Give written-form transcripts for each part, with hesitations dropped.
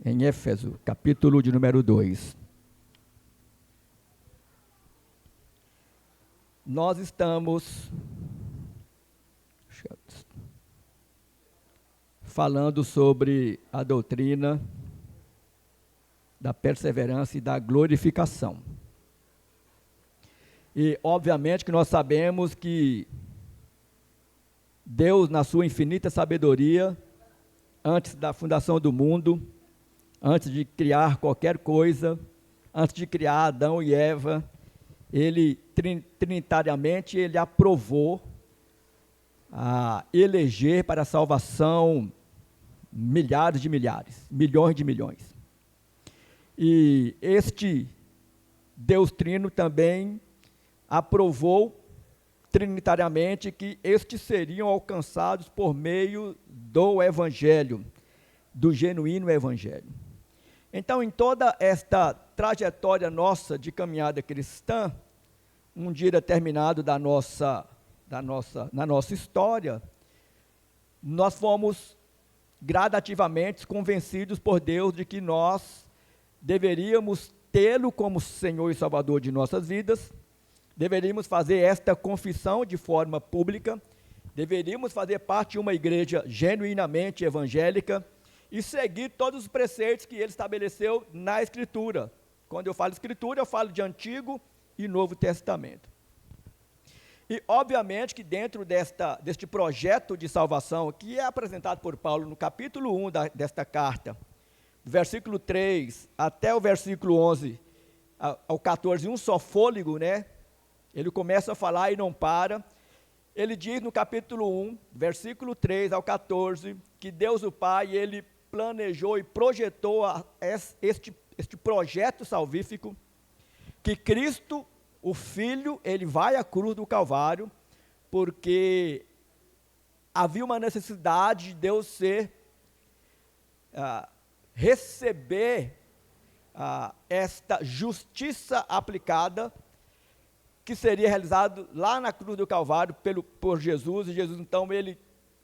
em Éfeso, capítulo de número 2. Nós estamos falando sobre a doutrina da perseverança e da glorificação. E, obviamente, que nós sabemos que Deus, na sua infinita sabedoria, antes da fundação do mundo, antes de criar qualquer coisa, antes de criar Adão e Eva, ele, trinitariamente, ele aprovou a eleger para a salvação milhares de milhares, milhões de milhões. E este Deus Trino também aprovou trinitariamente que estes seriam alcançados por meio do Evangelho, do genuíno Evangelho. Então, em toda esta trajetória nossa de caminhada cristã, um dia determinado na nossa história, nós fomos gradativamente convencidos por Deus de que nós deveríamos tê-lo como Senhor e Salvador de nossas vidas, deveríamos fazer esta confissão de forma pública, deveríamos fazer parte de uma igreja genuinamente evangélica e seguir todos os preceitos que ele estabeleceu na Escritura. Quando eu falo Escritura, eu falo de Antigo e Novo Testamento. E, obviamente, que dentro deste projeto de salvação, que é apresentado por Paulo no capítulo 1 desta carta, do versículo 3 até o versículo 11 ao 14, um só fôlego, né? Ele começa a falar e não para. Ele diz no capítulo 1, versículo 3 ao 14, que Deus o Pai, ele planejou e projetou este projeto salvífico, que Cristo, o Filho, ele vai à cruz do Calvário, porque havia uma necessidade de Deus receber esta justiça aplicada, que seria realizado lá na cruz do Calvário por Jesus, e Jesus, então, ele,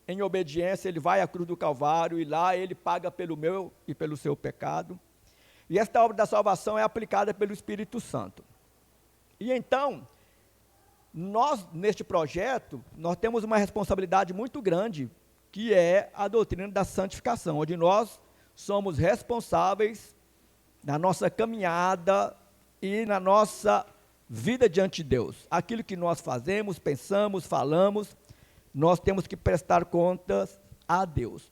em obediência, ele vai à cruz do Calvário, e lá ele paga pelo meu e pelo seu pecado, e esta obra da salvação é aplicada pelo Espírito Santo. E então, nós, neste projeto, nós temos uma responsabilidade muito grande, que é a doutrina da santificação, onde nós somos responsáveis na nossa caminhada e na nossa vida diante de Deus. Aquilo que nós fazemos, pensamos, falamos, nós temos que prestar contas a Deus.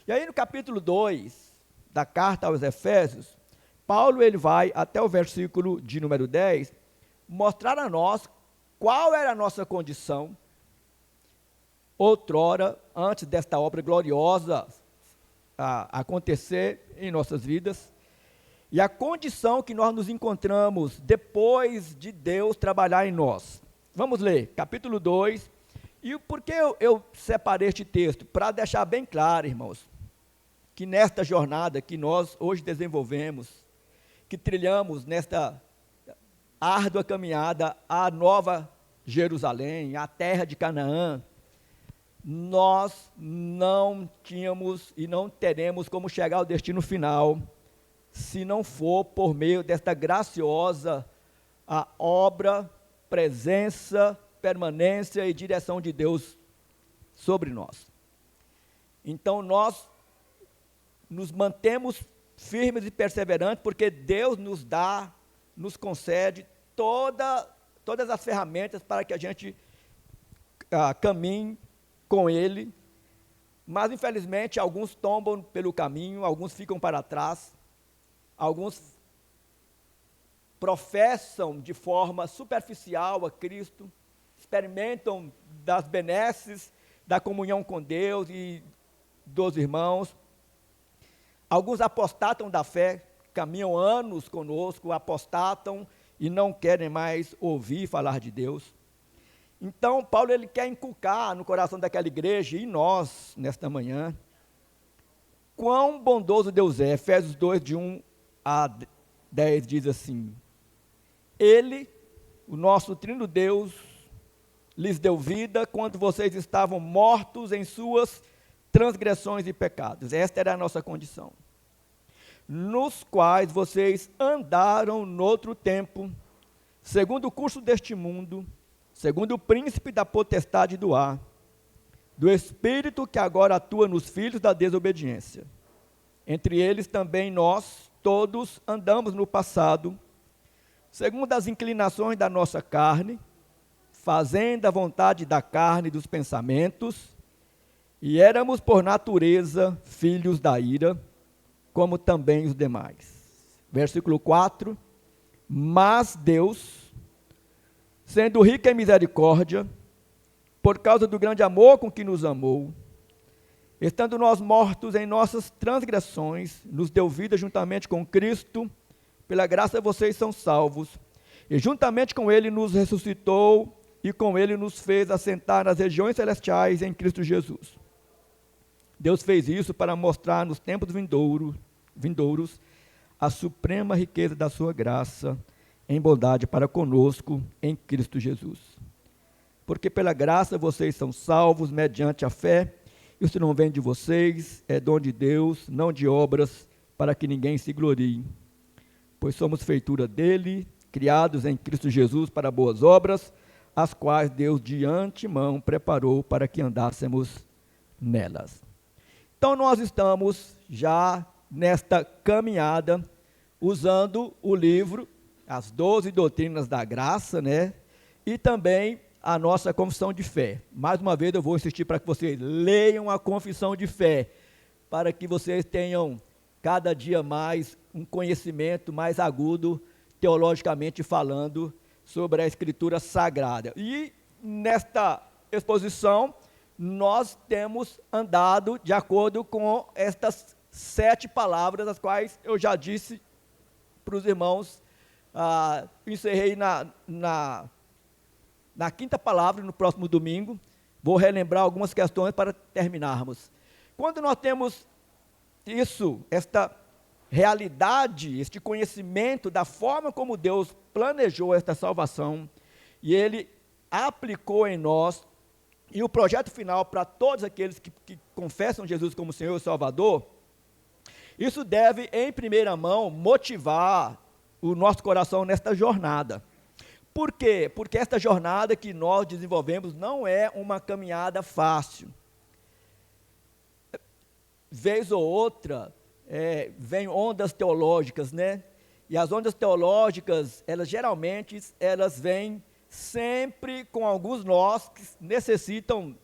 E aí no capítulo 2 da carta aos Efésios, Paulo ele vai até o versículo de número 10, mostrar a nós qual era a nossa condição outrora, antes desta obra gloriosa acontecer em nossas vidas, e a condição que nós nos encontramos depois de Deus trabalhar em nós. Vamos ler, capítulo 2, e por que eu separei este texto? Para deixar bem claro, irmãos, que nesta jornada que nós hoje desenvolvemos, que trilhamos nesta árdua caminhada à Nova Jerusalém, à terra de Canaã, nós não tínhamos e não teremos como chegar ao destino final, se não for por meio desta graciosa obra, presença, permanência e direção de Deus sobre nós. Então, nós nos mantemos firmes e perseverantes, porque Deus nos concede todas as ferramentas para que a gente caminhe com Ele, mas, infelizmente, alguns tombam pelo caminho, alguns ficam para trás, alguns professam de forma superficial a Cristo, experimentam das benesses, da comunhão com Deus e dos irmãos. Alguns apostatam da fé, caminham anos conosco, apostatam e não querem mais ouvir falar de Deus. Então, Paulo ele quer inculcar no coração daquela igreja e nós, nesta manhã, quão bondoso Deus é. Efésios 2, de 1 a 10 diz assim: Ele, o nosso trino Deus, lhes deu vida quando vocês estavam mortos em suas transgressões e pecados. Esta era a nossa condição. nos quais vocês andaram noutro tempo, segundo o curso deste mundo, segundo o príncipe da potestade do ar, do espírito que agora atua nos filhos da desobediência. Entre eles também nós, todos, andamos no passado, segundo as inclinações da nossa carne, fazendo a vontade da carne e dos pensamentos, e éramos por natureza filhos da ira, como também os demais. Versículo 4, mas Deus, sendo rico em misericórdia, por causa do grande amor com que nos amou, estando nós mortos em nossas transgressões, nos deu vida juntamente com Cristo, pela graça vocês são salvos, e juntamente com Ele nos ressuscitou, e com Ele nos fez assentar nas regiões celestiais em Cristo Jesus. Deus fez isso para mostrar nos tempos vindouros a suprema riqueza da sua graça, em bondade para conosco, em Cristo Jesus. Porque pela graça vocês são salvos mediante a fé. Isso não vem de vocês, é dom de Deus, não de obras, para que ninguém se glorie. Pois somos feitura dele, criados em Cristo Jesus para boas obras, as quais Deus de antemão preparou para que andássemos nelas. Então nós estamos já nesta caminhada, usando o livro, as 12 doutrinas da graça, né? E também a nossa confissão de fé. Mais uma vez eu vou insistir para que vocês leiam a confissão de fé, para que vocês tenham cada dia mais um conhecimento mais agudo, teologicamente falando, sobre a Escritura Sagrada. E nesta exposição, nós temos andado de acordo com estas 7 palavras, as quais eu já disse para os irmãos, encerrei na 5ª palavra, no próximo domingo. Vou relembrar algumas questões para terminarmos. Quando nós temos isso, esta realidade, este conhecimento da forma como Deus planejou esta salvação, e Ele aplicou em nós, e o projeto final para todos aqueles que confessam Jesus como Senhor e Salvador, isso deve, em primeira mão, motivar o nosso coração nesta jornada. Por quê? Porque esta jornada que nós desenvolvemos não é uma caminhada fácil. Vez ou outra, vem ondas teológicas, né? E as ondas teológicas, geralmente vêm sempre com alguns nós que necessitam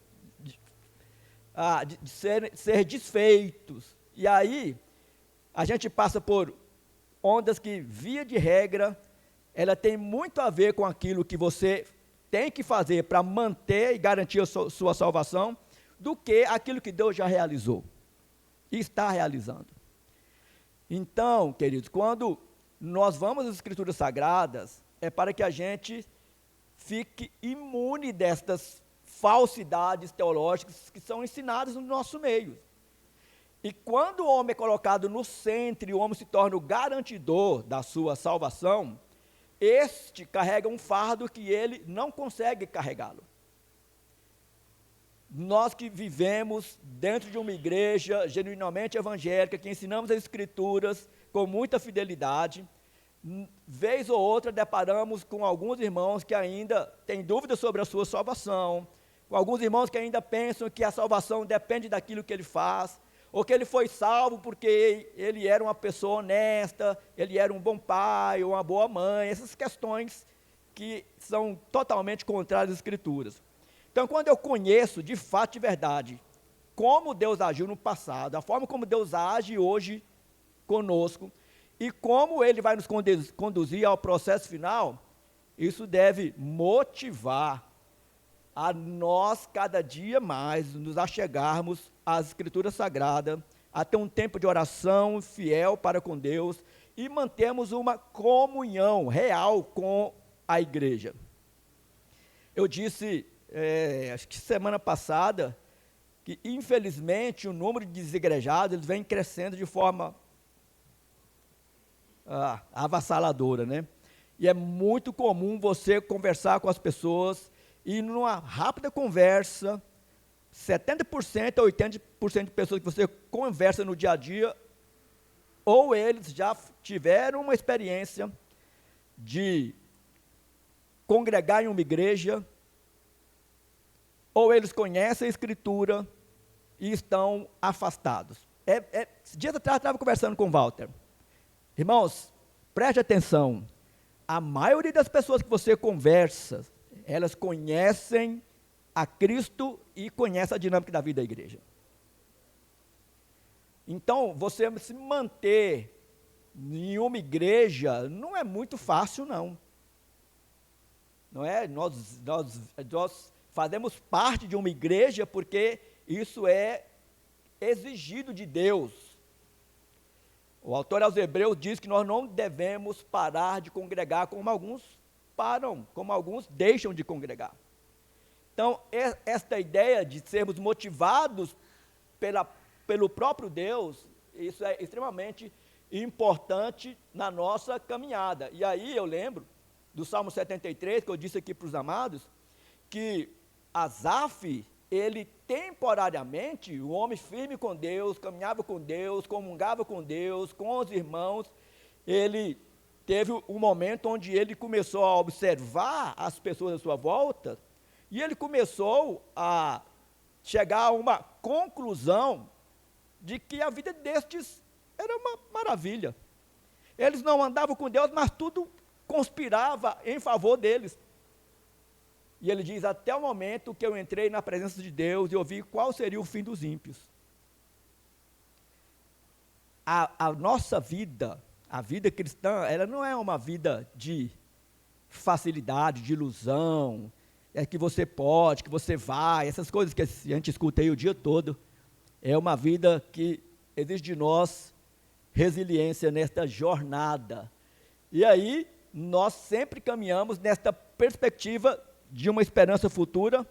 de ser desfeitos. E aí, a gente passa por ondas que, via de regra, ela tem muito a ver com aquilo que você tem que fazer para manter e garantir a sua salvação, do que aquilo que Deus já realizou e está realizando. Então, queridos, quando nós vamos às Escrituras Sagradas, é para que a gente fique imune destas falsidades teológicas que são ensinadas no nosso meio. E quando o homem é colocado no centro e o homem se torna o garantidor da sua salvação, este carrega um fardo que ele não consegue carregá-lo. Nós que vivemos dentro de uma igreja genuinamente evangélica, que ensinamos as Escrituras com muita fidelidade, vez ou outra deparamos com alguns irmãos que ainda têm dúvidas sobre a sua salvação, com alguns irmãos que ainda pensam que a salvação depende daquilo que ele faz, ou que ele foi salvo porque ele era uma pessoa honesta, ele era um bom pai ou uma boa mãe, essas questões que são totalmente contrárias às Escrituras. Então, quando eu conheço de fato, de verdade, como Deus agiu no passado, a forma como Deus age hoje conosco, e como Ele vai nos conduzir ao processo final, isso deve motivar a nós, cada dia mais, nos achegarmos às Escrituras Sagradas, a ter um tempo de oração fiel para com Deus, e mantermos uma comunhão real com a igreja. Eu disse, acho que semana passada, que infelizmente o número de desigrejados eles vem crescendo de forma avassaladora, né? E é muito comum você conversar com as pessoas e numa rápida conversa, 70% a 80% de pessoas que você conversa no dia a dia, ou eles já tiveram uma experiência de congregar em uma igreja, ou eles conhecem a Escritura e estão afastados. Dias atrás eu estava conversando com o Walter. Irmãos, preste atenção. A maioria das pessoas que você conversa, elas conhecem a Cristo e conhecem a dinâmica da vida da igreja. Então, você se manter em uma igreja não é muito fácil, não. Não é? Nós fazemos parte de uma igreja porque isso é exigido de Deus. O autor aos Hebreus diz que nós não devemos parar de congregar como alguns param, como alguns deixam de congregar. Então, esta ideia de sermos motivados pelo próprio Deus, isso é extremamente importante na nossa caminhada. E aí eu lembro do Salmo 73, que eu disse aqui para os amados, que Asaf, ele temporariamente, o homem firme com Deus, caminhava com Deus, comungava com Deus, com os irmãos, ele teve um momento onde ele começou a observar as pessoas à sua volta, e ele começou a chegar a uma conclusão de que a vida destes era uma maravilha. Eles não andavam com Deus, mas tudo conspirava em favor deles. E ele diz, até o momento que eu entrei na presença de Deus e ouvi qual seria o fim dos ímpios. A nossa vida, a vida cristã, ela não é uma vida de facilidade, de ilusão, é que você pode, que você vai, essas coisas que a gente escuta aí o dia todo. É uma vida que exige de nós resiliência nesta jornada. E aí, nós sempre caminhamos nesta perspectiva de uma esperança futura,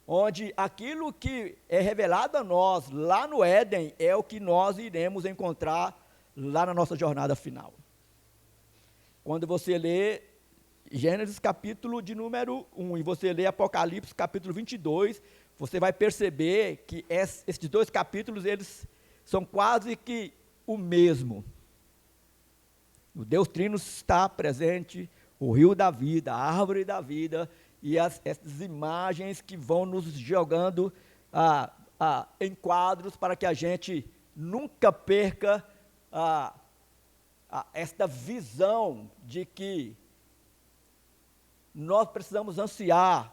onde aquilo que é revelado a nós lá no Éden é o que nós iremos encontrar lá na nossa jornada final. Quando você lê Gênesis capítulo de número 1 e você lê Apocalipse capítulo 22, você vai perceber que esses dois capítulos, eles são quase que o mesmo. O Deus Trino está presente, o rio da vida, a árvore da vida, e essas imagens que vão nos jogando em quadros para que a gente nunca perca esta visão de que nós precisamos ansiar,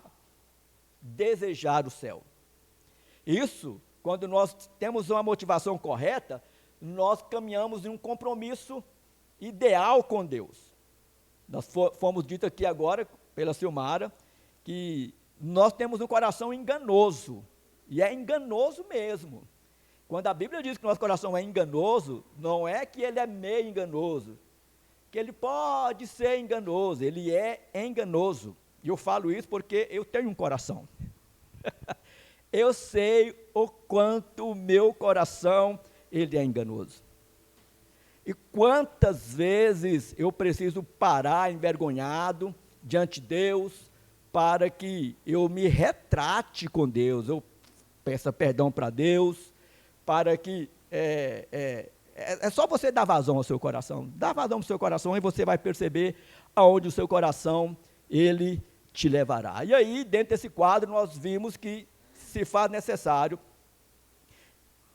desejar o céu. Isso, quando nós temos uma motivação correta, nós caminhamos em um compromisso ideal com Deus. Nós fomos dito aqui agora, pela Silmara, que nós temos um coração enganoso, e é enganoso mesmo. Quando a Bíblia diz que nosso coração é enganoso, não é que ele é meio enganoso, que ele pode ser enganoso, ele é enganoso. E eu falo isso porque eu tenho um coração. Eu sei o quanto o meu coração, ele é enganoso. E quantas vezes eu preciso parar envergonhado diante de Deus, para que eu me retrate com Deus, eu peça perdão para Deus, para que, é só você dar vazão ao seu coração, dá vazão ao seu coração e você vai perceber aonde o seu coração, ele te levará. E aí, dentro desse quadro, nós vimos que se faz necessário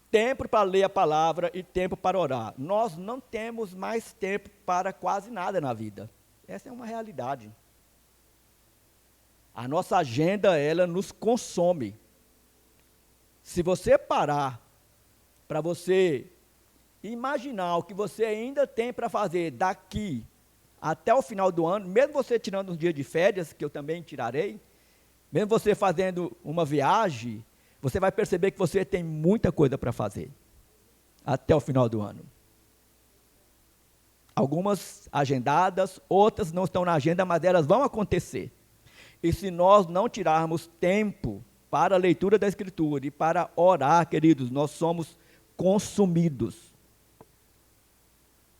tempo para ler a palavra e tempo para orar. Nós não temos mais tempo para quase nada na vida. Essa é uma realidade. A nossa agenda, ela nos consome. Se você parar para você imaginar o que você ainda tem para fazer daqui até o final do ano, mesmo você tirando um dia de férias, que eu também tirarei, mesmo você fazendo uma viagem, você vai perceber que você tem muita coisa para fazer até o final do ano. Algumas agendadas, outras não estão na agenda, mas elas vão acontecer. E se nós não tirarmos tempo para a leitura da Escritura e para orar, queridos, nós somos consumidos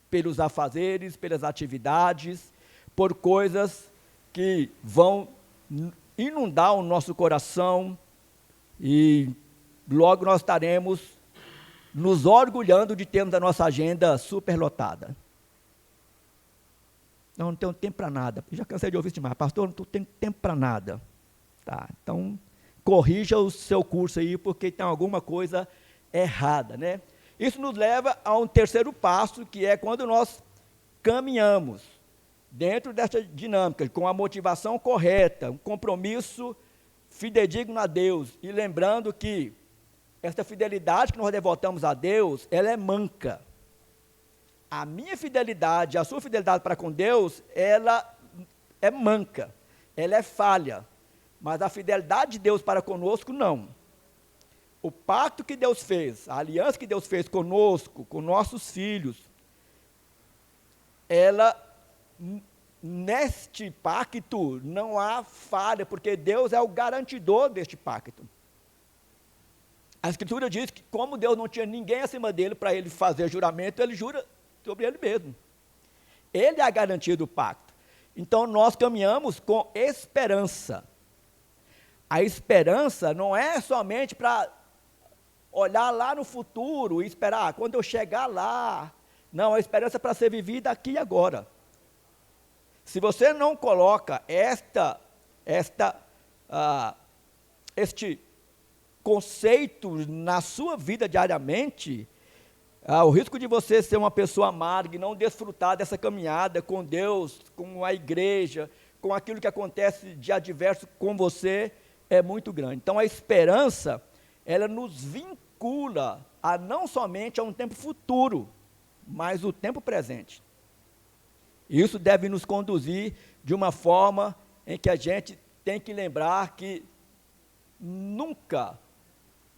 pelos afazeres, pelas atividades, por coisas que vão inundar o nosso coração e logo nós estaremos nos orgulhando de termos a nossa agenda superlotada. Não tenho tempo para nada. Já cansei de ouvir isso demais. Pastor, não tenho tempo para nada. Tá, então, corrija o seu curso aí, porque tem alguma coisa errada, né? Isso nos leva a um terceiro passo, que é quando nós caminhamos dentro dessa dinâmica, com a motivação correta, um compromisso fidedigno a Deus, e lembrando que essa fidelidade que nós devotamos a Deus, ela é manca. A minha fidelidade, a sua fidelidade para com Deus, ela é manca, ela é falha, mas a fidelidade de Deus para conosco, não. O pacto que Deus fez, a aliança que Deus fez conosco, com nossos filhos, ela, neste pacto, não há falha, porque Deus é o garantidor deste pacto. A Escritura diz que, como Deus não tinha ninguém acima dele para ele fazer juramento, ele jura sobre ele mesmo. Ele é a garantia do pacto. Então, nós caminhamos com esperança. A esperança não é somente para olhar lá no futuro e esperar, quando eu chegar lá. Não, a esperança é para ser vivida aqui e agora. Se você não coloca este conceito na sua vida diariamente, o risco de você ser uma pessoa amarga e não desfrutar dessa caminhada com Deus, com a igreja, com aquilo que acontece de adverso com você, é muito grande. Então, a esperança, ela nos vincula a não somente a um tempo futuro, mas o tempo presente. Isso deve nos conduzir de uma forma em que a gente tem que lembrar que nunca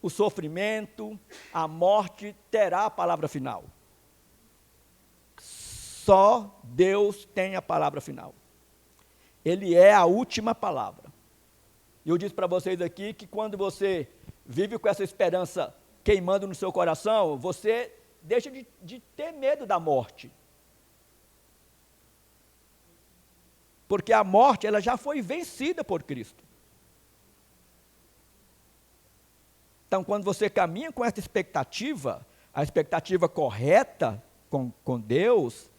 o sofrimento, a morte terá a palavra final. Só Deus tem a palavra final. Ele é a última palavra. Eu disse para vocês aqui que quando você vive com essa esperança queimando no seu coração, você deixa de ter medo da morte. Porque a morte, ela já foi vencida por Cristo. Então, quando você caminha com essa expectativa, a expectativa correta com Deus,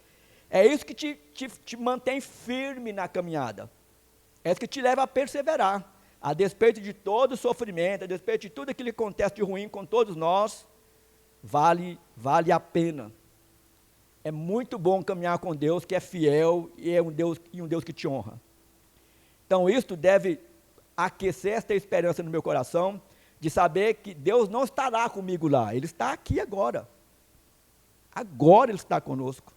é isso que te mantém firme na caminhada. É isso que te leva a perseverar. A despeito de todo o sofrimento, a despeito de tudo aquilo que acontece de ruim com todos nós, vale a pena. É muito bom caminhar com Deus que é fiel e é um Deus que te honra. Então, isso deve aquecer esta esperança no meu coração, de saber que Deus não estará comigo lá, Ele está aqui agora. Agora Ele está conosco.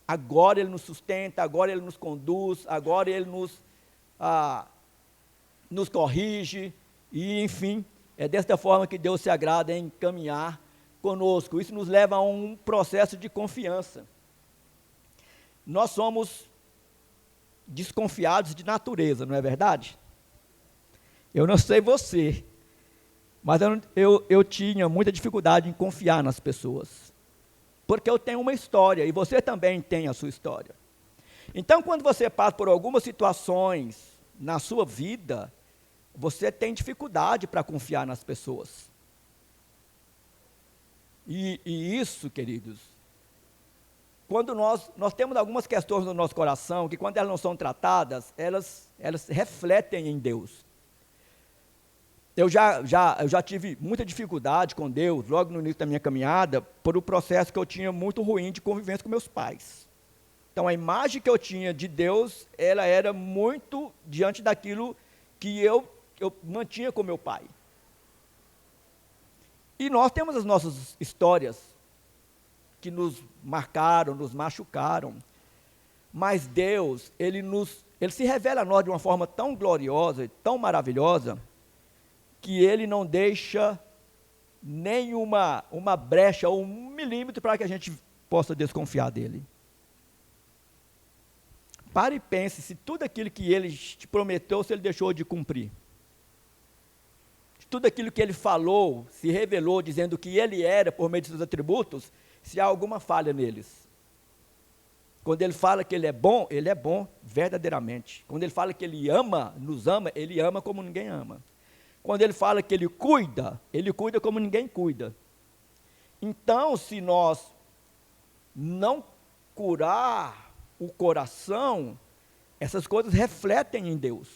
Agora Ele nos sustenta, agora Ele nos conduz, agora Ele nos corrige, e enfim, é desta forma que Deus se agrada em caminhar conosco. Isso nos leva a um processo de confiança. Nós somos desconfiados de natureza, não é verdade? Eu não sei você, mas eu tinha muita dificuldade em confiar nas pessoas, porque eu tenho uma história, e você também tem a sua história. Então, quando você passa por algumas situações na sua vida, você tem dificuldade para confiar nas pessoas. E isso, queridos, quando nós temos algumas questões no nosso coração, que quando elas não são tratadas, elas refletem em Deus. Eu já tive muita dificuldade com Deus, logo no início da minha caminhada, por um processo que eu tinha muito ruim de convivência com meus pais. Então, a imagem que eu tinha de Deus, ela era muito diante daquilo que eu mantinha com meu pai. E nós temos as nossas histórias que nos marcaram, nos machucaram, mas Deus, Ele se revela a nós de uma forma tão gloriosa e tão maravilhosa, que Ele não deixa nenhuma brecha ou 1 milímetro para que a gente possa desconfiar dEle. Pare e pense se tudo aquilo que Ele te prometeu, se Ele deixou de cumprir. Se tudo aquilo que Ele falou, se revelou, dizendo que Ele era por meio de seus atributos, se há alguma falha neles. Quando Ele fala que Ele é bom verdadeiramente. Quando Ele fala que Ele nos ama, Ele ama como ninguém ama. Quando Ele fala que Ele cuida como ninguém cuida. Então, se nós não curar o coração, essas coisas refletem em Deus.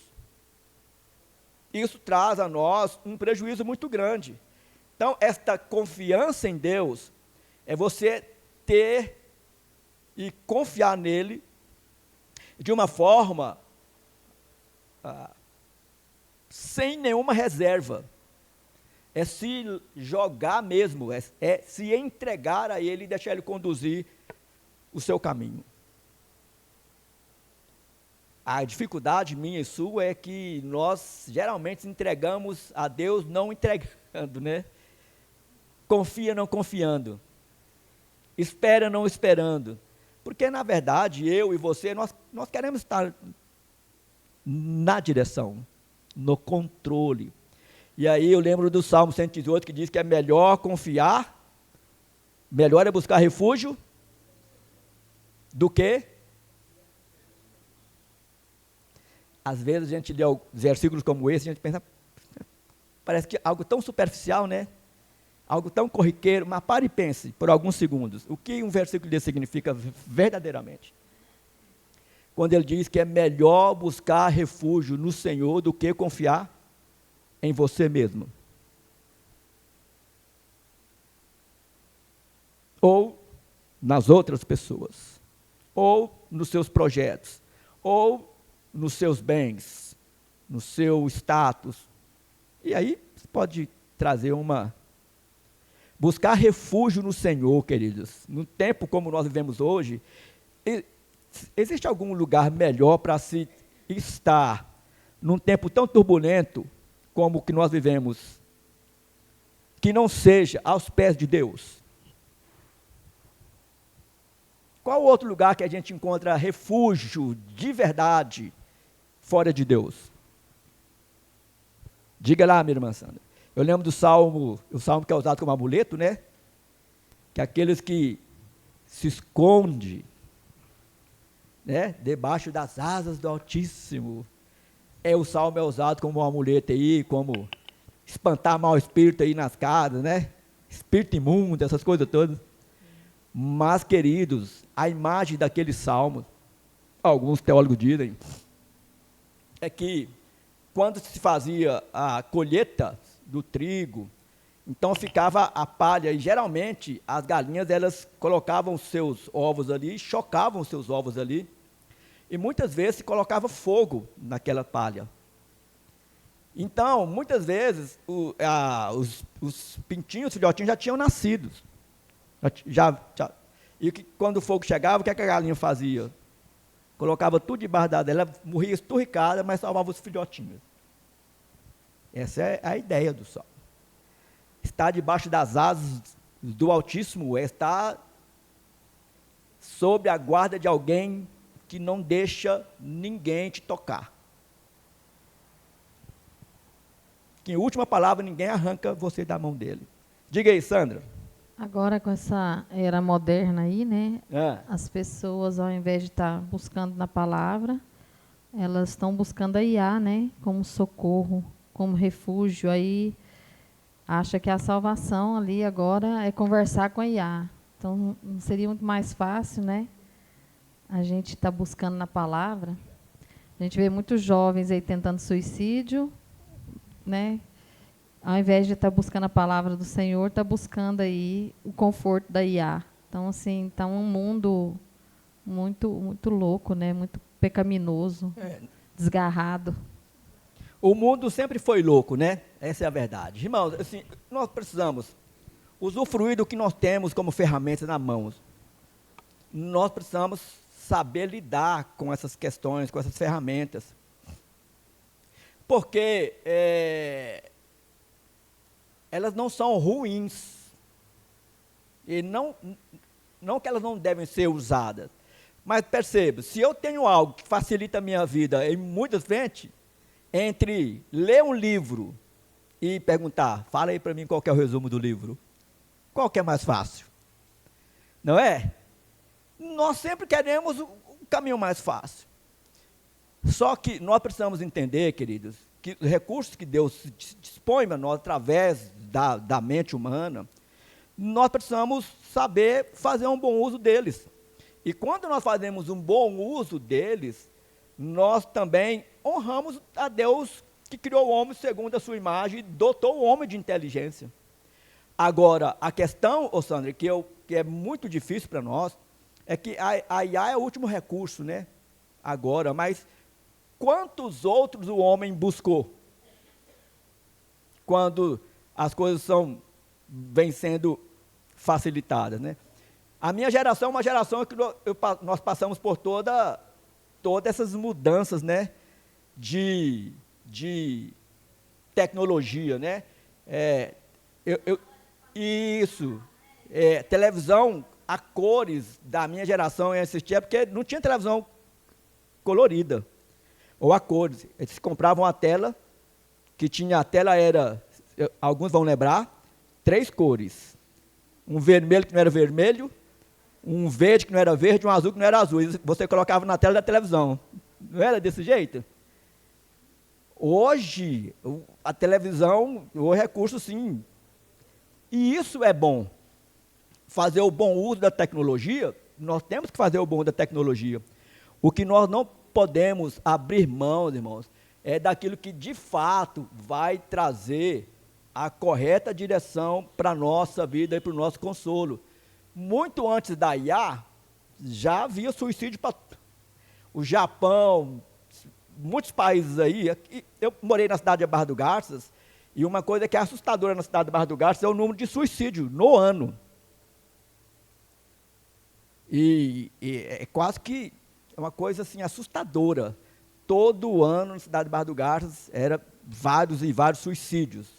Isso traz a nós um prejuízo muito grande. Então, esta confiança em Deus é você ter e confiar nele de uma forma sem nenhuma reserva. É se jogar mesmo, é se entregar a ele e deixar ele conduzir o seu caminho. A dificuldade minha e sua é que nós geralmente entregamos a Deus não entregando, né? Confia não confiando. Espera não esperando. Porque, na verdade, eu e você, nós queremos estar na direção, no controle. E aí eu lembro do Salmo 118, que diz que é melhor confiar, melhor é buscar refúgio, do que... Às vezes a gente lê versículos como esse, a gente pensa, parece que algo tão superficial, né? Algo tão corriqueiro, mas pare e pense por alguns segundos. O que um versículo desse significa verdadeiramente? Quando ele diz que é melhor buscar refúgio no Senhor do que confiar em você mesmo. Ou nas outras pessoas. Ou nos seus projetos. Ou nos seus bens, no seu status. E aí pode trazer buscar refúgio no Senhor, queridos. Num tempo como nós vivemos hoje, existe algum lugar melhor para se estar num tempo tão turbulento como o que nós vivemos, que não seja aos pés de Deus? Qual outro lugar que a gente encontra refúgio de verdade fora de Deus? Diga lá, minha irmã Sandra. Eu lembro do Salmo, o Salmo que é usado como amuleto, né? Que aqueles que se escondem, né, debaixo das asas do Altíssimo. O Salmo é usado como um amuleto aí, como espantar mau espírito aí nas casas, né? Espírito imundo, essas coisas todas. Mas, queridos, a imagem daquele Salmo, alguns teólogos dizem, é que quando se fazia a colheita do trigo, então ficava a palha, e geralmente as galinhas, elas colocavam seus ovos ali, chocavam seus ovos ali, e muitas vezes se colocava fogo naquela palha. Então, muitas vezes, os pintinhos, os filhotinhos já tinham nascido. E quando o fogo chegava, o que a galinha fazia? Colocava tudo debaixo dela, morria esturricada, mas salvava os filhotinhos. Essa é a ideia do Salmo. Estar debaixo das asas do Altíssimo é estar sob a guarda de alguém que não deixa ninguém te tocar. Que em última palavra, ninguém arranca você da mão dele. Diga aí, Sandra. Agora, com essa era moderna aí, né? As pessoas, ao invés de estar buscando na palavra, elas estão buscando a IA, né? Como socorro, como refúgio. Aí acha que a salvação ali agora é conversar com a IA. Então, não seria muito mais fácil, né? A gente está buscando na palavra. A gente vê muitos jovens aí tentando suicídio, né? Ao invés de estar buscando a palavra do Senhor, está buscando aí o conforto da IA. Então, assim, está um mundo muito, muito louco, né? Muito pecaminoso, desgarrado. O mundo sempre foi louco, né? Essa é a verdade. Irmãos, assim, nós precisamos usufruir do que nós temos como ferramentas na mão. Nós precisamos saber lidar com essas questões, com essas ferramentas. Porque elas não são ruins. E não que elas não devem ser usadas. Mas perceba, se eu tenho algo que facilita a minha vida em muitas frentes, entre ler um livro e perguntar, fala aí para mim qual que é o resumo do livro. Qual que é mais fácil? Não é? Nós sempre queremos o caminho mais fácil. Só que nós precisamos entender, queridos, que os recursos que Deus dispõe para nós através da mente humana nós precisamos saber fazer um bom uso deles. E quando nós fazemos um bom uso deles, nós também honramos a Deus que criou o homem segundo a sua imagem e dotou o homem de inteligência. Agora, a questão, Sandra, que é muito difícil para nós, é que a IA é o último recurso, né? Agora, mas quantos outros o homem buscou? Quando as coisas vêm sendo facilitadas, né? A minha geração é uma geração que nós passamos por todas essas mudanças, né? De tecnologia, né? Televisão a cores da minha geração eu assistia, porque não tinha televisão colorida, ou a cores. Eles compravam a tela, a tela era, alguns vão lembrar, 3 cores. Um vermelho que não era vermelho, um verde que não era verde, um azul que não era azul. E você colocava na tela da televisão. Não era desse jeito? Hoje, a televisão, o recurso, sim. E isso é bom. Fazer o bom uso da tecnologia, nós temos que fazer o bom uso da tecnologia. O que nós não podemos abrir mão, irmãos, é daquilo que, de fato, vai trazer a correta direção para a nossa vida e para o nosso consolo. Muito antes da IA, já havia suicídio para o Japão, muitos países aí. Eu morei na cidade de Barra do Garças, e uma coisa que é assustadora na cidade de Barra do Garças é o número de suicídio no ano. E é quase que uma coisa assim assustadora. Todo ano na cidade de Barra do Garças era vários e vários suicídios.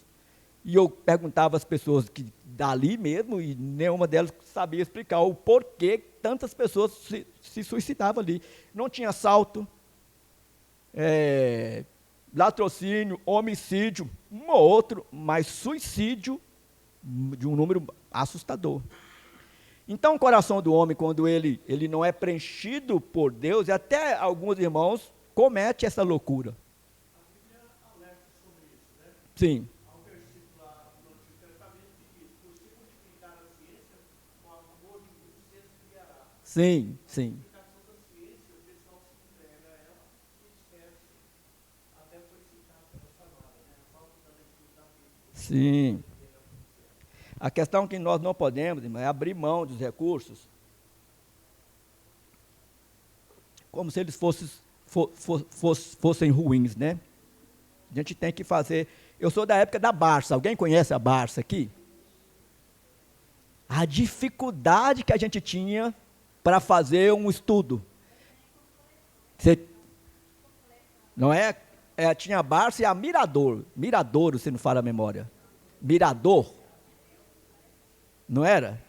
E eu perguntava às pessoas que dali mesmo, e nenhuma delas sabia explicar o porquê tantas pessoas se suicidavam ali. Não tinha assalto, latrocínio, homicídio, um ou outro, mas suicídio de um número assustador. Então, o coração do homem, quando ele não é preenchido por Deus, e até alguns irmãos cometem essa loucura. A Bíblia alerta sobre isso, né? Sim. Há um versículo lá no Antigo Testamento que diz: por se multiplicar a ciência, com o amor de muitos se esfriará. Sim, A sim. multiplicação da ciência, o pessoal se entrega a ela e esquece, até foi citado pela chamada, né? A falta da leitura da Bíblia. Sim. A questão que nós não podemos, irmão, é abrir mão dos recursos como se eles fossem ruins, né? A gente tem que fazer... Eu sou da época da Barça. Alguém conhece a Barça aqui? A dificuldade que a gente tinha para fazer um estudo. Não é? Tinha a Barça e a Mirador. Mirador, se não fala a memória. Mirador. Não era?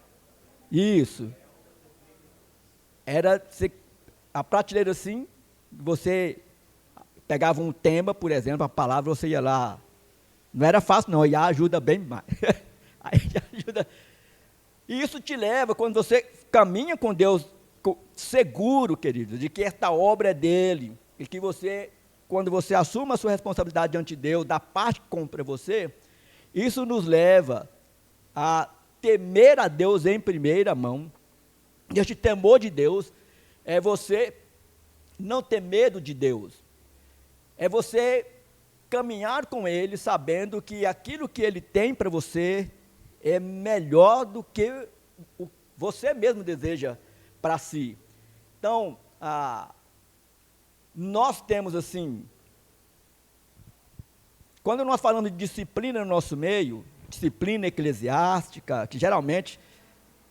Isso. Era a prateleira assim, você pegava um tema, por exemplo, a palavra, você ia lá. Não era fácil, não, IA ajuda bem mais. Aí ajuda. E isso te leva, quando você caminha com Deus seguro, querido, de que esta obra é dele, e que você, quando você assume a sua responsabilidade diante de Deus, da parte que compra você, isso nos leva a temer a Deus em primeira mão. E este temor de Deus é você não ter medo de Deus. É você caminhar com Ele sabendo que aquilo que Ele tem para você é melhor do que você mesmo deseja para si. Então, nós temos assim, quando nós falamos de disciplina no nosso meio, disciplina eclesiástica, que geralmente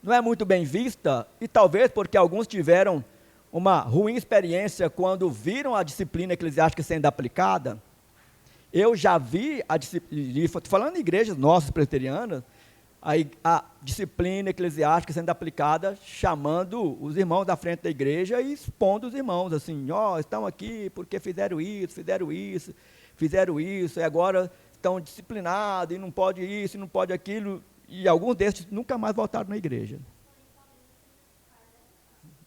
não é muito bem vista, e talvez porque alguns tiveram uma ruim experiência quando viram a disciplina eclesiástica sendo aplicada. Eu já vi a disciplina, falando em igrejas nossas presbiterianas, a disciplina eclesiástica sendo aplicada, chamando os irmãos da frente da igreja e expondo os irmãos, assim, estão aqui porque fizeram isso, e agora estão disciplinados, e não pode isso, e não pode aquilo, e alguns desses nunca mais voltaram na igreja.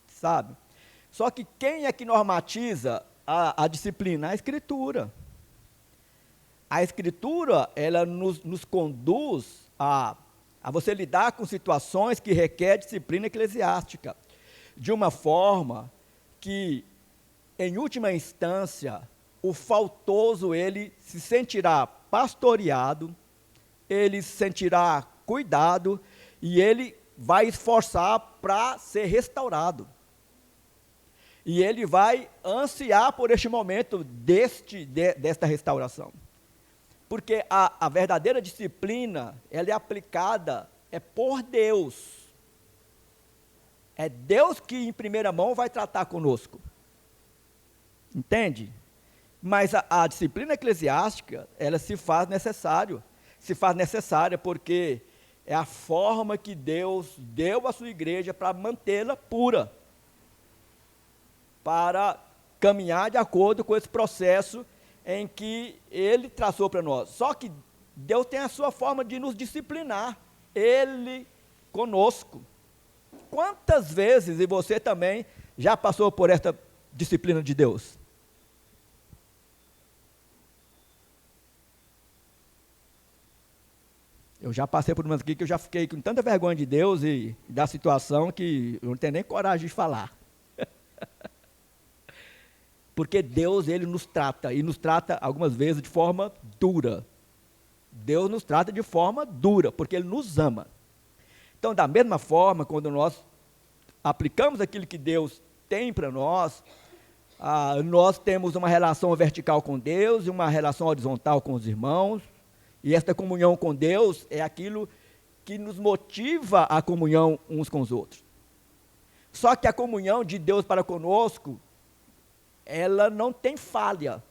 Sabe? Só que quem é que normatiza a disciplina? A Escritura. A Escritura, ela nos conduz a a você lidar com situações que requerem disciplina eclesiástica, de uma forma que, em última instância, o faltoso, ele se sentirá pastoreado, ele se sentirá cuidado, e ele vai esforçar para ser restaurado. E ele vai ansiar por este momento desta restauração. Porque a verdadeira disciplina, ela é aplicada, por Deus. É Deus que, em primeira mão, vai tratar conosco. Entende? Mas a disciplina eclesiástica, ela se faz necessária porque é a forma que Deus deu à sua igreja para mantê-la pura, para caminhar de acordo com esse processo em que Ele traçou para nós. Só que Deus tem a sua forma de nos disciplinar, Ele conosco. Quantas vezes, e você também, já passou por esta disciplina de Deus? Eu já passei por umas aqui que eu já fiquei com tanta vergonha de Deus e da situação que eu não tenho nem coragem de falar. Porque Deus, Ele nos trata, e nos trata algumas vezes de forma dura. Deus nos trata de forma dura, porque Ele nos ama. Então, da mesma forma, quando nós aplicamos aquilo que Deus tem para nós, nós temos uma relação vertical com Deus e uma relação horizontal com os irmãos, e esta comunhão com Deus é aquilo que nos motiva a comunhão uns com os outros. Só que a comunhão de Deus para conosco, ela não tem falha,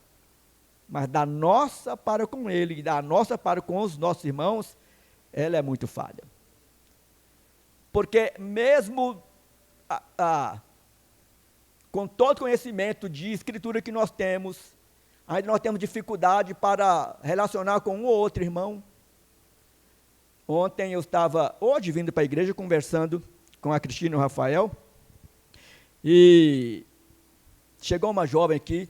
mas da nossa para com Ele, e da nossa para com os nossos irmãos, ela é muito falha. Porque mesmo com todo conhecimento de escritura que nós temos, ainda nós temos dificuldade para relacionar com um ou outro irmão. Ontem eu estava, hoje vindo para a igreja, conversando com a Cristina e o Rafael, e chegou uma jovem aqui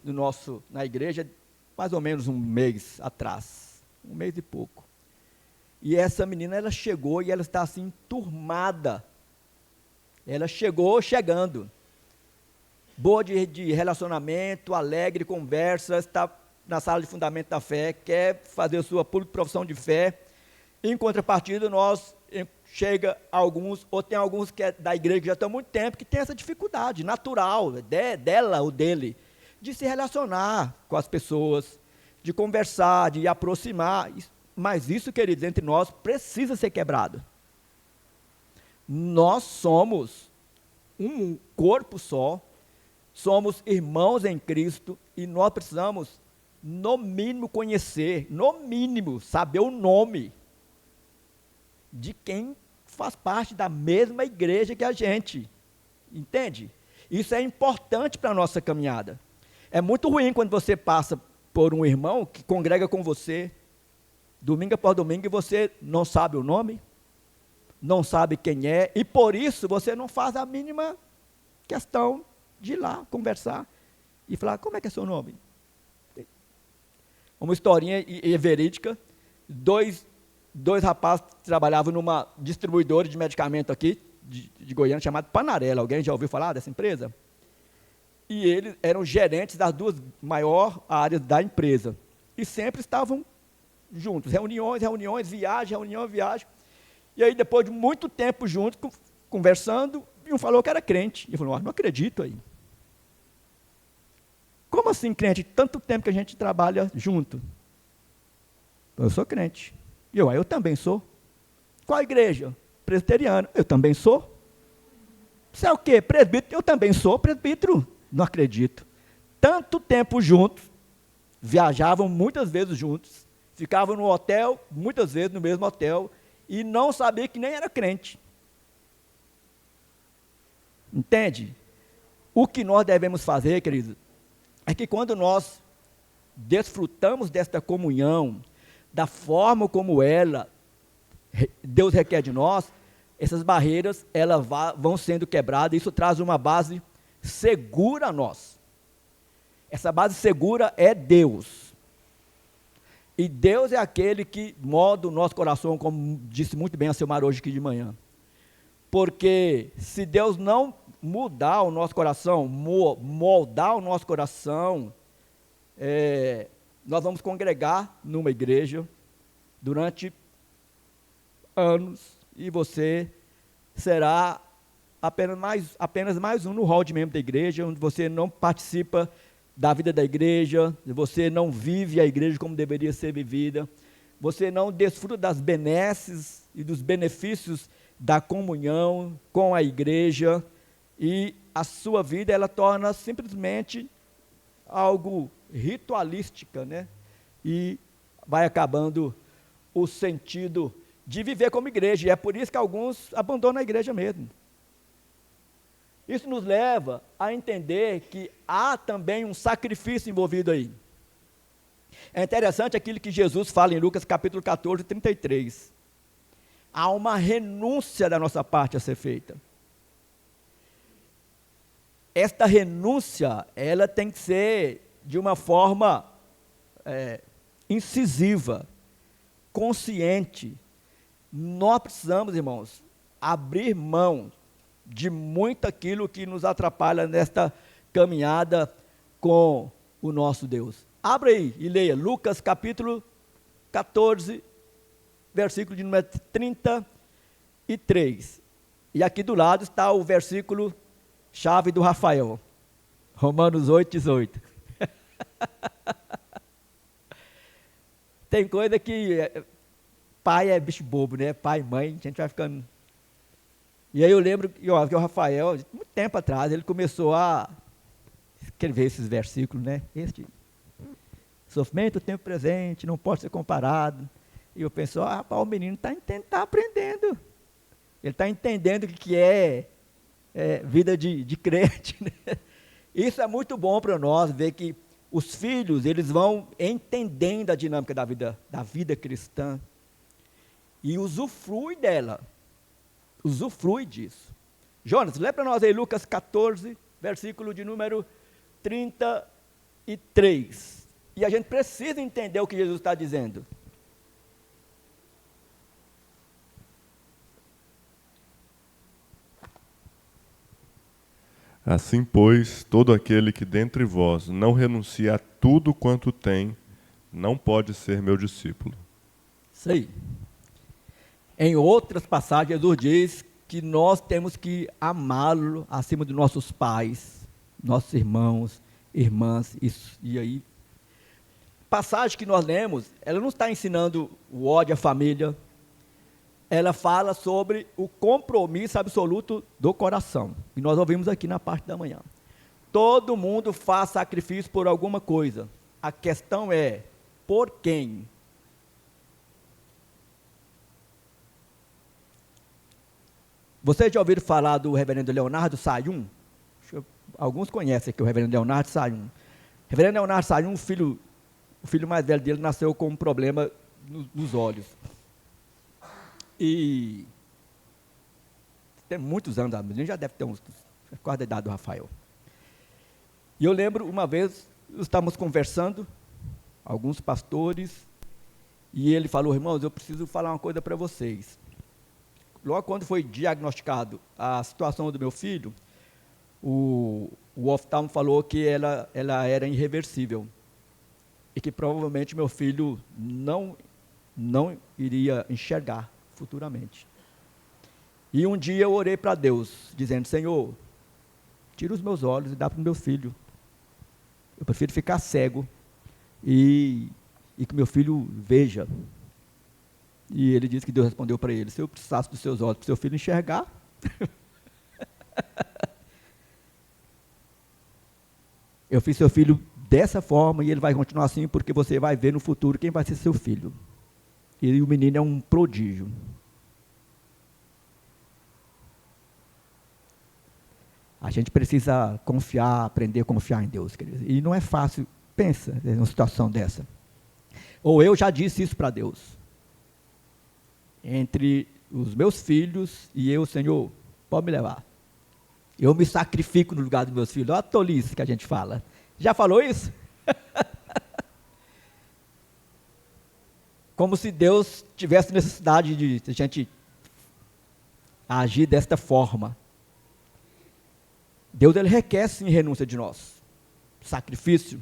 na igreja, mais ou menos um mês atrás, um mês e pouco. E essa menina, ela chegou e ela está assim, enturmada. Ela chegando. Boa de relacionamento, alegre, conversa, está na sala de fundamento da fé, quer fazer a sua pública profissão de fé. Em contrapartida, chega alguns, ou tem alguns que é da igreja que já estão há muito tempo, que tem essa dificuldade natural, dela ou dele, de se relacionar com as pessoas, de conversar, de aproximar. Mas isso, queridos, entre nós, precisa ser quebrado. Nós somos um corpo só, somos irmãos em Cristo, e nós precisamos, no mínimo, conhecer, no mínimo, saber o nome de quem faz parte da mesma igreja que a gente, entende? Isso é importante para a nossa caminhada. É muito ruim quando você passa por um irmão que congrega com você, domingo após domingo, e você não sabe o nome, não sabe quem é, e por isso você não faz a mínima questão de ir lá conversar e falar, como é que é seu nome? Uma historinha verídica, dois rapazes trabalhavam numa distribuidora de medicamento aqui, de Goiânia, chamada Panarela. Alguém já ouviu falar dessa empresa? E eles eram gerentes das duas maiores áreas da empresa. E sempre estavam juntos, reuniões, viagem. E aí, depois de muito tempo juntos, conversando, um falou que era crente. E falou, não acredito aí. Como assim crente? Tanto tempo que a gente trabalha junto. Eu sou crente. E eu também sou. Qual igreja? Presbiteriana. Eu também sou. Você é o quê? Presbítero? Eu também sou presbítero. Não acredito. Tanto tempo juntos, viajavam muitas vezes juntos, ficavam no hotel, muitas vezes no mesmo hotel, e não sabia que nem era crente. Entende? O que nós devemos fazer, queridos, é que quando nós desfrutamos desta comunhão, da forma como Deus requer de nós, essas barreiras elas vão sendo quebradas, isso traz uma base segura a nós. Essa base segura é Deus. E Deus é aquele que molda o nosso coração, como disse muito bem a Silmar hoje aqui de manhã. Porque se Deus não mudar o nosso coração, moldar o nosso coração, nós vamos congregar numa igreja durante anos e você será apenas mais um no hall de membro da igreja, onde você não participa da vida da igreja, você não vive a igreja como deveria ser vivida, você não desfruta das benesses e dos benefícios da comunhão com a igreja, e a sua vida ela torna simplesmente algo ritualística, né? E vai acabando o sentido de viver como igreja, e é por isso que alguns abandonam a igreja mesmo. Isso nos leva a entender que há também um sacrifício envolvido aí. É interessante aquilo que Jesus fala em Lucas capítulo 14, 33. Há uma renúncia da nossa parte a ser feita. Esta renúncia, ela tem que ser de uma forma incisiva, consciente. Nós precisamos, irmãos, abrir mão de muito aquilo que nos atrapalha nesta caminhada com o nosso Deus. Abra aí e leia Lucas capítulo 14, versículo de número 33. E aqui do lado está o versículo chave do Rafael. Romanos 8, 18. Tem coisa que pai é bicho bobo, né? Pai e mãe, a gente vai ficando... E aí eu lembro que o Rafael, muito tempo atrás, ele começou a escrever esses versículos, né? Este sofrimento, o tempo presente, não pode ser comparado. E eu penso, o menino está aprendendo. Ele está entendendo o que é vida de crente. Né? Isso é muito bom para nós, ver que os filhos, eles vão entendendo a dinâmica da vida cristã. E usufrui dela. Usufrui disso. Jonas, lê para nós aí Lucas 14, versículo de número 33. E a gente precisa entender o que Jesus está dizendo. Assim, pois, todo aquele que dentre vós não renuncia a tudo quanto tem, não pode ser meu discípulo. Isso aí. Em outras passagens, Jesus diz que nós temos que amá-lo acima de nossos pais, nossos irmãos, irmãs, e aí. Passagem que nós lemos, ela não está ensinando o ódio à família, ela fala sobre o compromisso absoluto do coração. E nós ouvimos aqui na parte da manhã. Todo mundo faz sacrifício por alguma coisa. A questão é, por quem? Vocês já ouviram falar do reverendo Leonardo Sayum? Alguns conhecem aqui o reverendo Leonardo Sayum. O reverendo Leonardo Sayum, o filho mais velho dele, nasceu com um problema nos olhos. E tem muitos anos, a gente já deve ter quase a idade do Rafael. E eu lembro, uma vez, estávamos conversando, alguns pastores, e ele falou, irmãos, eu preciso falar uma coisa para vocês. Logo quando foi diagnosticado a situação do meu filho, o oftalmo falou que ela era irreversível. E que provavelmente meu filho não iria enxergar futuramente. E um dia eu orei para Deus, dizendo, Senhor, tira os meus olhos e dá para o meu filho. Eu prefiro ficar cego e que meu filho veja. E ele disse que Deus respondeu para ele, se eu precisasse dos seus olhos para o seu filho enxergar, eu fiz seu filho dessa forma e ele vai continuar assim, porque você vai ver no futuro quem vai ser seu filho. E o menino é um prodígio. A gente precisa confiar, aprender a confiar em Deus, queridos. E não é fácil, pensa, numa situação dessa. Ou eu já disse isso para Deus. Entre os meus filhos e eu, Senhor, pode me levar. Eu me sacrifico no lugar dos meus filhos. Olha a tolice que a gente fala. Já falou isso? como se Deus tivesse necessidade de a gente agir desta forma. Deus, ele requer sim renúncia de nós, sacrifício,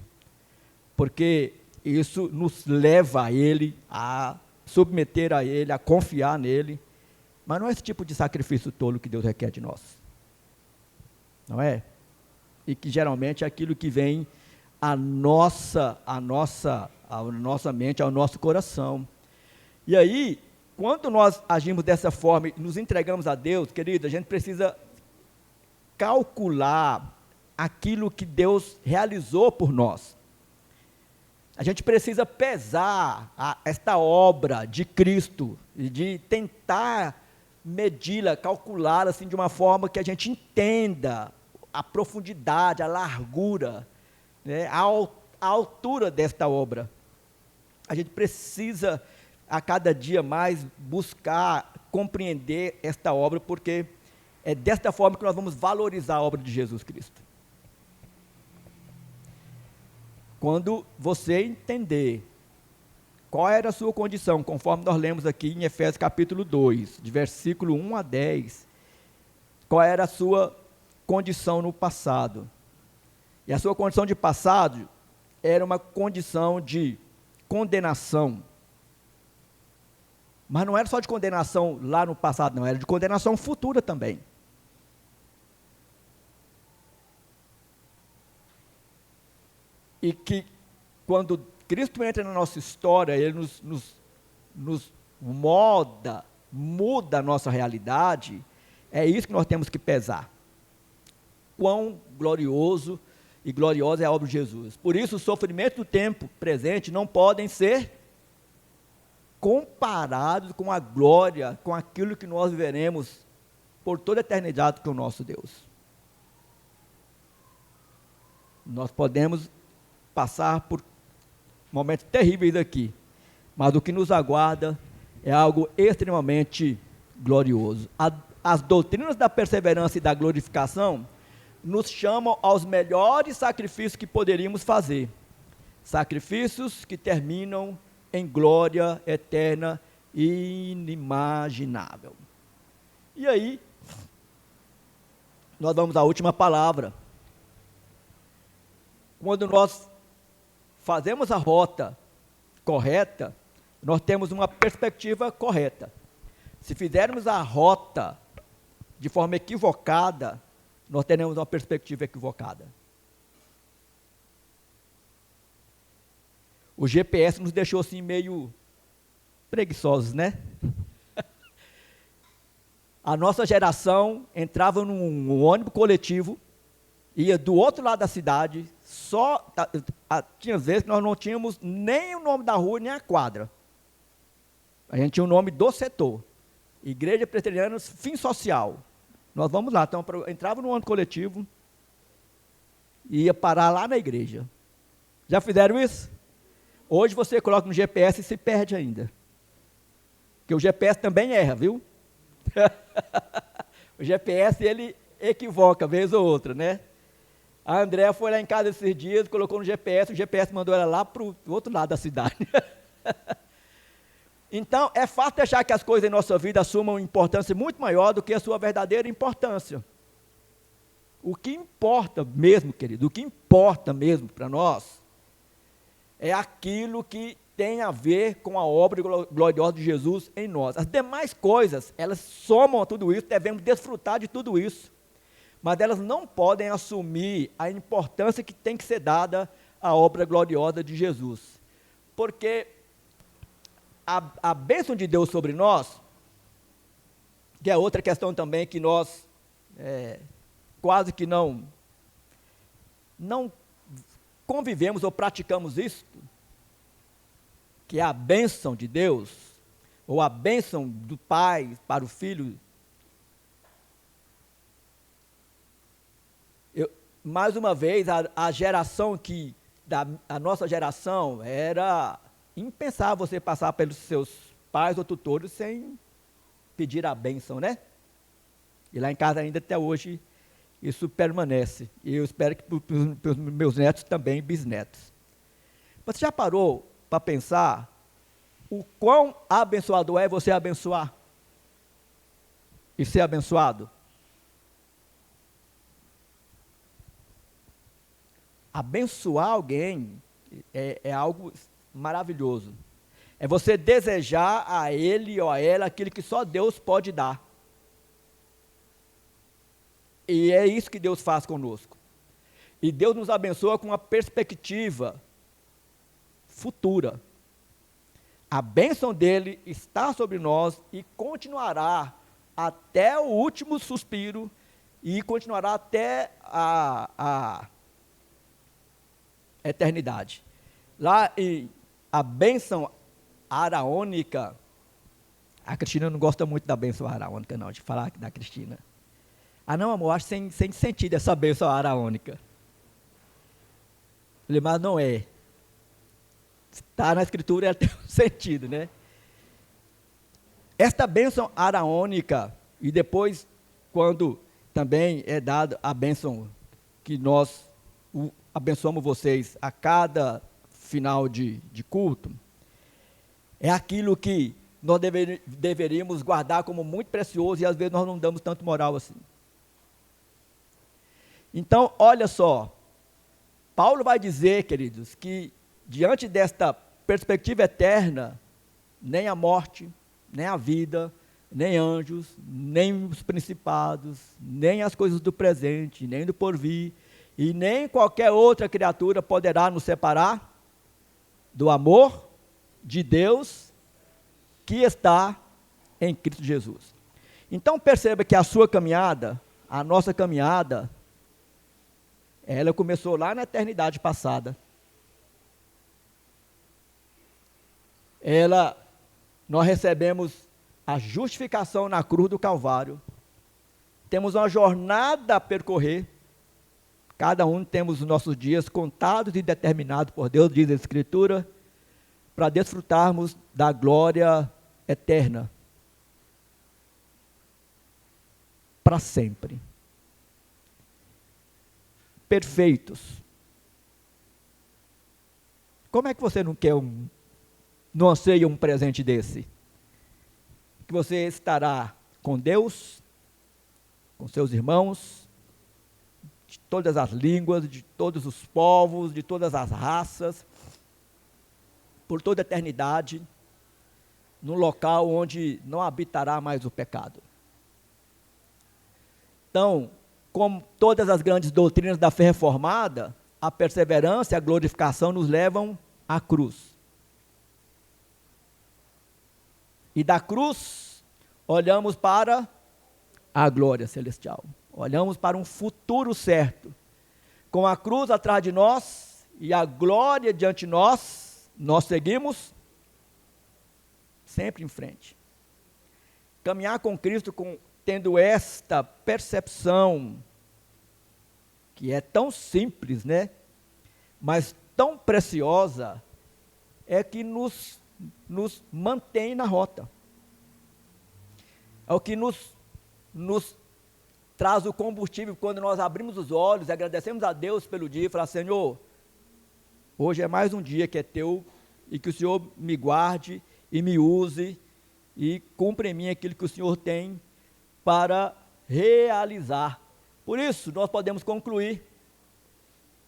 porque isso nos leva a Ele, a submeter a Ele, a confiar nele, mas não é esse tipo de sacrifício tolo que Deus requer de nós, não é? E que geralmente é aquilo que vem à nossa mente, ao nosso coração. E aí, quando nós agimos dessa forma e nos entregamos a Deus, querido, a gente precisa calcular aquilo que Deus realizou por nós. A gente precisa pesar esta obra de Cristo e de tentar medi-la, calculá-la assim, de uma forma que a gente entenda a profundidade, a largura, né, a altura desta obra. A gente precisa, a cada dia mais, buscar compreender esta obra, porque é desta forma que nós vamos valorizar a obra de Jesus Cristo. Quando você entender qual era a sua condição, conforme nós lemos aqui em Efésios capítulo 2, de versículo 1 a 10, qual era a sua condição no passado. E a sua condição de passado era uma condição de condenação. Mas não era só de condenação lá no passado, não, era de condenação futura também. E que quando Cristo entra na nossa história, Ele nos muda a nossa realidade, é isso que nós temos que pesar. Quão glorioso e gloriosa é a obra de Jesus. Por isso, os sofrimentos do tempo presente não podem ser comparados com a glória, com aquilo que nós viveremos por toda a eternidade com o nosso Deus. Nós podemos passar por momentos terríveis aqui, mas o que nos aguarda é algo extremamente glorioso. As doutrinas da perseverança e da glorificação nos chamam aos melhores sacrifícios que poderíamos fazer, sacrifícios que terminam em glória eterna e inimaginável. E aí, nós vamos à última palavra. Quando nós fazemos a rota correta, nós temos uma perspectiva correta. Se fizermos a rota de forma equivocada, nós teremos uma perspectiva equivocada. O GPS nos deixou assim meio preguiçosos, né? A nossa geração entrava num ônibus coletivo, ia do outro lado da cidade, tinha vezes que nós não tínhamos nem o nome da rua, nem a quadra. A gente tinha o nome do setor. Igreja Presbiteriana Fim Social. Nós vamos lá, então, entrava no ônibus coletivo e ia parar lá na igreja. Já fizeram isso? Hoje você coloca no GPS e se perde ainda. Porque o GPS também erra, viu? O GPS, ele equivoca, vez ou outra, né? A Andréa foi lá em casa esses dias, colocou no GPS, o GPS mandou ela lá para o outro lado da cidade. Então, é fácil achar que as coisas em nossa vida assumam importância muito maior do que a sua verdadeira importância. O que importa mesmo, querido, o que importa mesmo para nós, é aquilo que tem a ver com a obra gloriosa de Jesus em nós. As demais coisas, elas somam a tudo isso, devemos desfrutar de tudo isso. Mas elas não podem assumir a importância que tem que ser dada à obra gloriosa de Jesus. Porque a bênção de Deus sobre nós, que é outra questão também que nós quase que não convivemos ou praticamos isso, que é a bênção de Deus, ou a bênção do Pai para o Filho. Mais uma vez, a geração a nossa geração, era impensável você passar pelos seus pais ou tutores sem pedir a bênção, né? E lá em casa ainda até hoje isso permanece. E eu espero que para os meus netos também, bisnetos. Você já parou para pensar o quão abençoador é você abençoar e ser abençoado. Abençoar alguém é algo maravilhoso. É você desejar a ele ou a ela aquilo que só Deus pode dar. E é isso que Deus faz conosco. E Deus nos abençoa com uma perspectiva futura. A bênção dele está sobre nós e continuará até o último suspiro e continuará até a eternidade. Lá, e a bênção araônica, a Cristina não gosta muito da bênção araônica, não, de falar da Cristina. Ah, não, amor, acho sem sentido essa bênção araônica. Falei, mas não é. Está na Escritura, ela tem um sentido, né? Esta bênção araônica, e depois, quando também é dada a bênção que nós abençoamos vocês a cada final de culto, é aquilo que nós deveríamos guardar como muito precioso e às vezes nós não damos tanto moral assim. Então, olha só, Paulo vai dizer, queridos, que diante desta perspectiva eterna, nem a morte, nem a vida, nem anjos, nem os principados, nem as coisas do presente, nem do porvir, e nem qualquer outra criatura poderá nos separar do amor de Deus que está em Cristo Jesus. Então perceba que a sua caminhada, a nossa caminhada, ela começou lá na eternidade passada. Nós recebemos a justificação na cruz do Calvário. Temos uma jornada a percorrer. Cada um temos os nossos dias contados e determinados por Deus, diz a Escritura, para desfrutarmos da glória eterna. Para sempre. Perfeitos. Como é que você não quer não anseia um presente desse? Que você estará com Deus, com seus irmãos, de todas as línguas, de todos os povos, de todas as raças, por toda a eternidade, num local onde não habitará mais o pecado. Então, como todas as grandes doutrinas da fé reformada, a perseverança e a glorificação nos levam à cruz. E da cruz, olhamos para a glória celestial. Olhamos para um futuro certo. Com a cruz atrás de nós e a glória diante de nós, nós seguimos sempre em frente. Caminhar com Cristo tendo esta percepção, que é tão simples, né? Mas tão preciosa, é que nos mantém na rota. É o que nos traz o combustível quando nós abrimos os olhos, agradecemos a Deus pelo dia e falamos, Senhor, hoje é mais um dia que é teu e que o Senhor me guarde e me use e cumpra em mim aquilo que o Senhor tem para realizar. Por isso, nós podemos concluir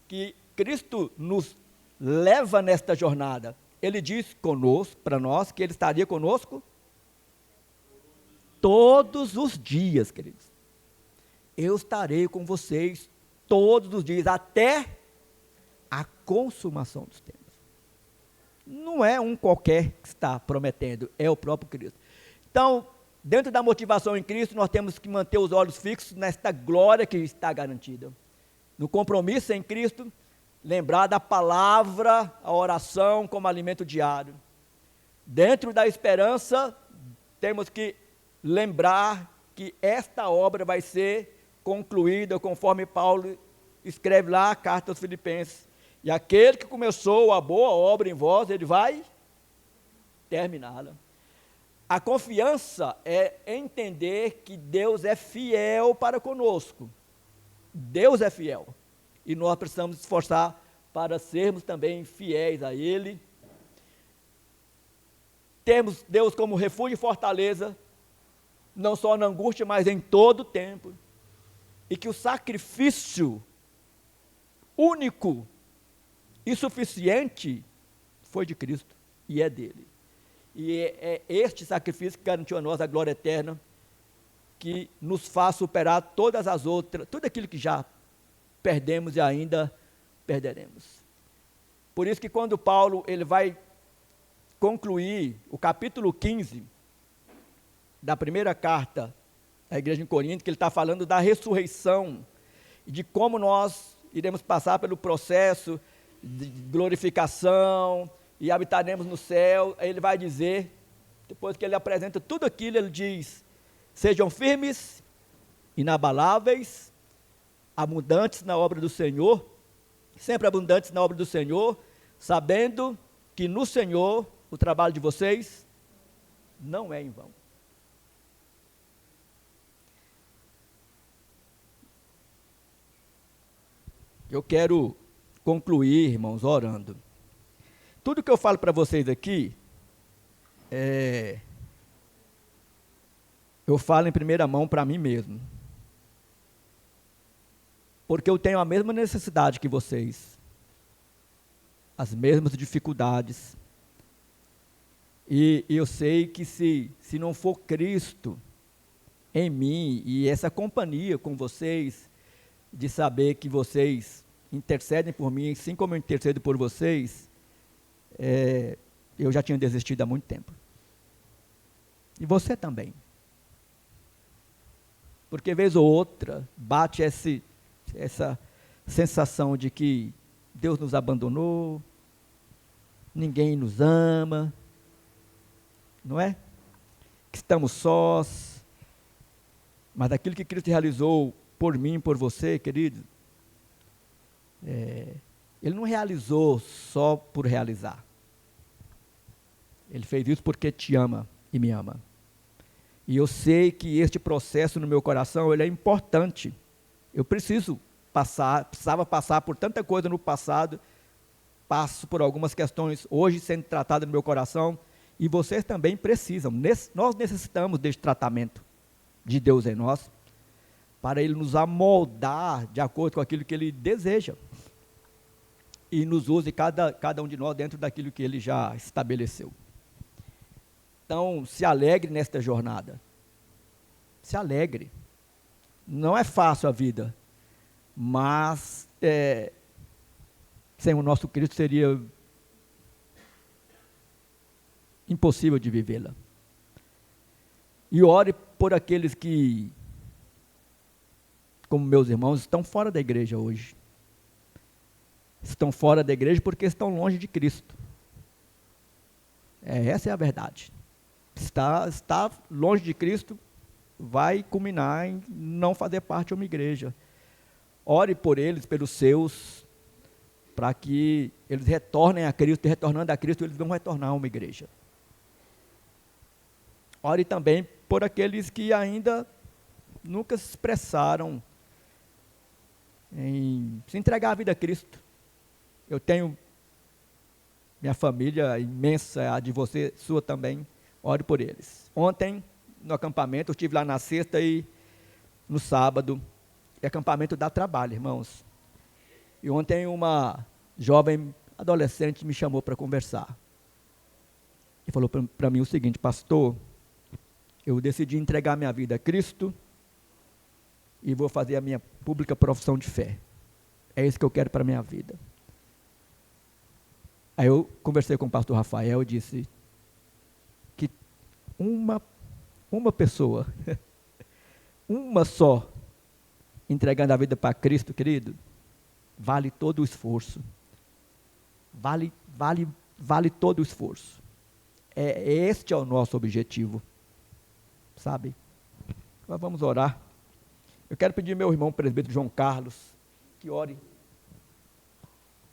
que Cristo nos leva nesta jornada. Ele diz conosco, para nós, que Ele estaria conosco todos os dias, queridos. Eu estarei com vocês todos os dias, até a consumação dos tempos. Não é um qualquer que está prometendo, é o próprio Cristo. Então, dentro da motivação em Cristo, nós temos que manter os olhos fixos nesta glória que está garantida. No compromisso em Cristo, lembrar da palavra, a oração como alimento diário. Dentro da esperança, temos que lembrar que esta obra vai ser concluída, conforme Paulo escreve lá a carta aos Filipenses. E aquele que começou a boa obra em vós, ele vai terminá-la. A confiança é entender que Deus é fiel para conosco. Deus é fiel. E nós precisamos esforçar para sermos também fiéis a Ele. temos Deus como refúgio e fortaleza, não só na angústia, mas em todo o tempo. E que o sacrifício único e suficiente foi de Cristo e é dele. E é este sacrifício que garantiu a nós a glória eterna, que nos faz superar todas as outras, tudo aquilo que já perdemos e ainda perderemos. Por isso que quando Paulo ele vai concluir o capítulo 15 da primeira carta à igreja em Corinto, que ele está falando da ressurreição, e de como nós iremos passar pelo processo de glorificação, e habitaremos no céu, aí ele vai dizer, depois que ele apresenta tudo aquilo, ele diz, sejam firmes, inabaláveis, abundantes na obra do Senhor, sempre abundantes na obra do Senhor, sabendo que no Senhor o trabalho de vocês não é em vão. Eu quero concluir, irmãos, orando. Tudo que eu falo para vocês aqui, eu falo em primeira mão para mim mesmo. Porque eu tenho a mesma necessidade que vocês, as mesmas dificuldades. E eu sei que se não for Cristo em mim e essa companhia com vocês, de saber que vocês intercedem por mim, assim como eu intercedo por vocês, eu já tinha desistido há muito tempo. E você também. Porque vez ou outra bate essa sensação de que Deus nos abandonou, ninguém nos ama, não é? Que estamos sós. Mas daquilo que Cristo realizou por mim, por você, querido, Ele não realizou só por realizar. Ele fez isso porque te ama e me ama. E eu sei que este processo no meu coração, ele é importante. Eu precisava passar por tanta coisa no passado, passo por algumas questões hoje sendo tratadas no meu coração, e vocês também precisam. Nós necessitamos deste tratamento de Deus em nós, para Ele nos amoldar de acordo com aquilo que Ele deseja. E nos use cada um de nós dentro daquilo que Ele já estabeleceu. Então, se alegre nesta jornada. Se alegre. Não é fácil a vida, mas sem o nosso Cristo seria impossível de vivê-la. E ore por aqueles que, como meus irmãos, estão fora da igreja hoje. Estão fora da igreja porque estão longe de Cristo. Essa é a verdade. Está longe de Cristo, vai culminar em não fazer parte de uma igreja. Ore por eles, pelos seus, para que eles retornem a Cristo, e retornando a Cristo, eles vão retornar a uma igreja. Ore também por aqueles que ainda nunca se expressaram em se entregar a vida a Cristo. Eu tenho minha família imensa, a de você, sua também, ore por eles. Ontem, no acampamento, eu estive lá na sexta e no sábado, e acampamento dá trabalho, irmãos. E ontem uma jovem adolescente me chamou para conversar. E falou para mim o seguinte: pastor, eu decidi entregar minha vida a Cristo e vou fazer a minha pública profissão de fé. É isso que eu quero para a minha vida. Aí eu conversei com o pastor Rafael e disse que uma pessoa, uma só, entregando a vida para Cristo, querido, vale todo o esforço. Vale todo o esforço. Este é o nosso objetivo. Sabe? Agora vamos orar. Eu quero pedir ao meu irmão presbítero João Carlos que ore.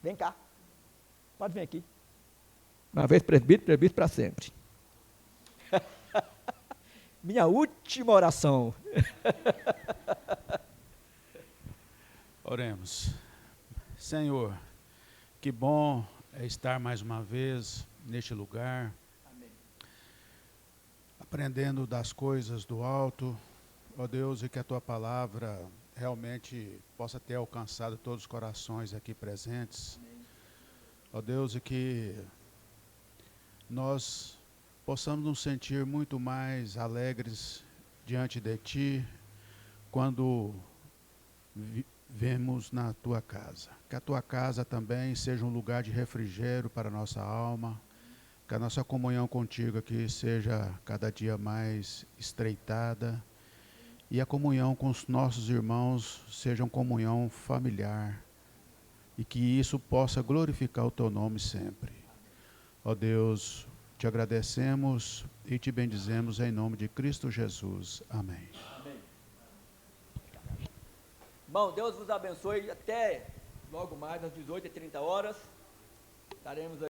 Vem cá. Pode vir aqui. Uma vez presbítero para sempre. Minha última oração. Oremos. Senhor, que bom é estar mais uma vez neste lugar. Amém. aprendendo das coisas do alto, ó Deus, e que a Tua palavra realmente possa ter alcançado todos os corações aqui presentes. Ó Deus, e que nós possamos nos sentir muito mais alegres diante de Ti quando vemos na Tua casa. Que a Tua casa também seja um lugar de refrigério para a nossa alma, que a nossa comunhão contigo aqui seja cada dia mais estreitada e a comunhão com os nossos irmãos seja uma comunhão familiar e que isso possa glorificar o Teu nome sempre. Ó Deus, te agradecemos e te bendizemos em nome de Cristo Jesus. Amém. Amém. Bom, Deus vos abençoe. Até logo mais às 18h30. Estaremos